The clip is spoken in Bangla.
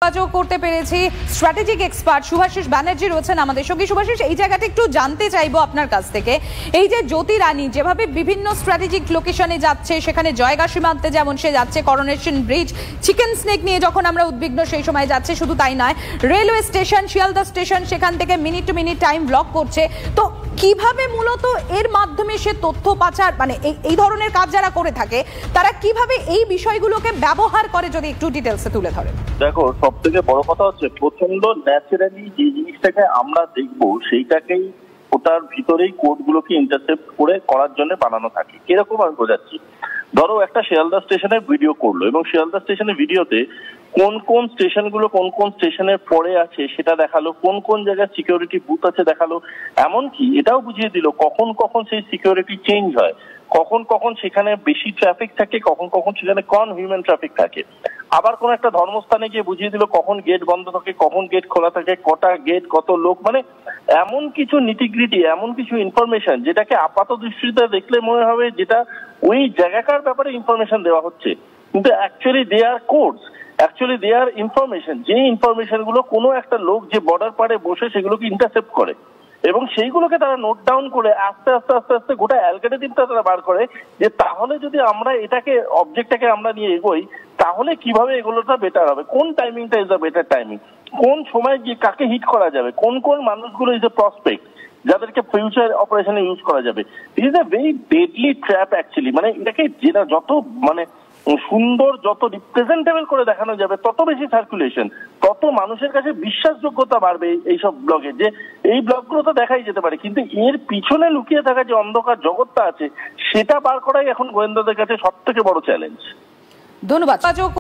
যোগাযোগ করতে পেরেছি স্ট্র্যাটেজিক এক্সপার্ট শুভাশিস ব্যানার্জি রয়েছেন আমাদের সঙ্গে। শুভাশিস, এই জায়গাটা একটু জানতে চাইবো আপনার কাছ থেকে, এই যে জ্যোতি রানী যেভাবে বিভিন্ন স্ট্র্যাটেজিক লোকেশনে যাচ্ছে, সেখানে জয়গা সীমান্তে যেমন সে যাচ্ছে, করোনেশন ব্রিজ, চিকেন স্নেক নিয়ে যখন আমরা উদ্বিগ্ন সেই সময় যাচ্ছে, শুধু তাই নয় রেলওয়ে স্টেশন, শিয়ালদা স্টেশন, সেখান থেকে minute to minute time block করছে। তো কিভাবে মূলত এর মাধ্যমে সে তথ্য পাচার, মানে এই ধরনের কাজ যারা করে থাকে তারা কিভাবে এই বিষয়গুলোকে ব্যবহার করে, যদি একটু ডিটেলসে তুলে ধরেন। দেখো, সব থেকে বড় কথা হচ্ছে প্রচন্ড ন্যাচারালি যে জিনিসটাকে আমরা দেখবো সেইটাকেই ওটার ভিতরেই কোডগুলোকে ইন্টারসেপ্ট করে করার জন্য বানানো থাকে। কিরকম আমি বোঝাচ্ছি, ধরো একটা শিয়ালদা স্টেশনের ভিডিও করলো এবং শিয়ালদা স্টেশনের ভিডিওতে কোন কোন স্টেশনগুলো কোন কোন স্টেশনের পরে আছে সেটা দেখালো, কোন কোন জায়গায় সিকিউরিটি বুথ আছে দেখালো, এমনকি এটাও বুঝিয়ে দিল কখন কখন সেই সিকিউরিটি চেঞ্জ হয়, কখন কখন সেখানে বেশি ট্রাফিক থাকে, কখন কখন সেখানে কম হিউম্যান ট্রাফিক থাকে। আবার কোন একটা ধর্মস্থানে গিয়ে বুঝিয়ে দিল কখন গেট বন্ধ থাকে, কখন গেট খোলা থাকে, কটা গেট, কত লোক, মানে এমন কিছু নিটিগ্রিটি, এমন কিছু ইনফরমেশন যেটাকে আপাত দৃষ্টিতে দেখলে মনে হবে যেটা ওই জায়গাকার ব্যাপারে ইনফরমেশন দেওয়া হচ্ছে, কিন্তু actually they are codes, actually they are information, যে ইনফরমেশন গুলো কোনো একটা লোক যে বর্ডার পারে বসে সেগুলোকে ইন্টারসেপ্ট করে এবং সেইগুলোকে তারা নোট ডাউন করে আস্তে আস্তে আস্তে আস্তে গোটা অ্যালগরিদমটা তারা বার করে যে তাহলে যদি আমরা এটাকে অবজেক্টটাকে আমরা নিয়ে এগোই তাহলে কিভাবে এগুলোটা বেটার হবে, কোন টাইমিংটা ইজ দ্য বেটার টাইমিং, কোন সময় গিয়ে কাকে হিট করা যাবে, কোন কোন মানুষগুলো ইজ এ প্রসপেক্ট যাদেরকে ফিউচার অপারেশনে ইউজ করা যাবে। It is a very deadly trap actually. মানে এটাকে যেটা যত মানে সুন্দর, যত রিপ্রেজেন্টেবল করে দেখানো যাবে তত বেশি সার্কুলেশন, তত মানুষের কাছে বিশ্বাসযোগ্যতা বাড়বে এইসব ব্লগে, যে এই ব্লগগুলো তো দেখাই যেতে পারে, কিন্তু এর পিছনে লুকিয়ে থাকা যে অন্ধকার জগৎটা আছে সেটা বার করাই এখন গোয়েন্দাদের কাছে সব থেকে বড় চ্যালেঞ্জ। ধন্যবাদ।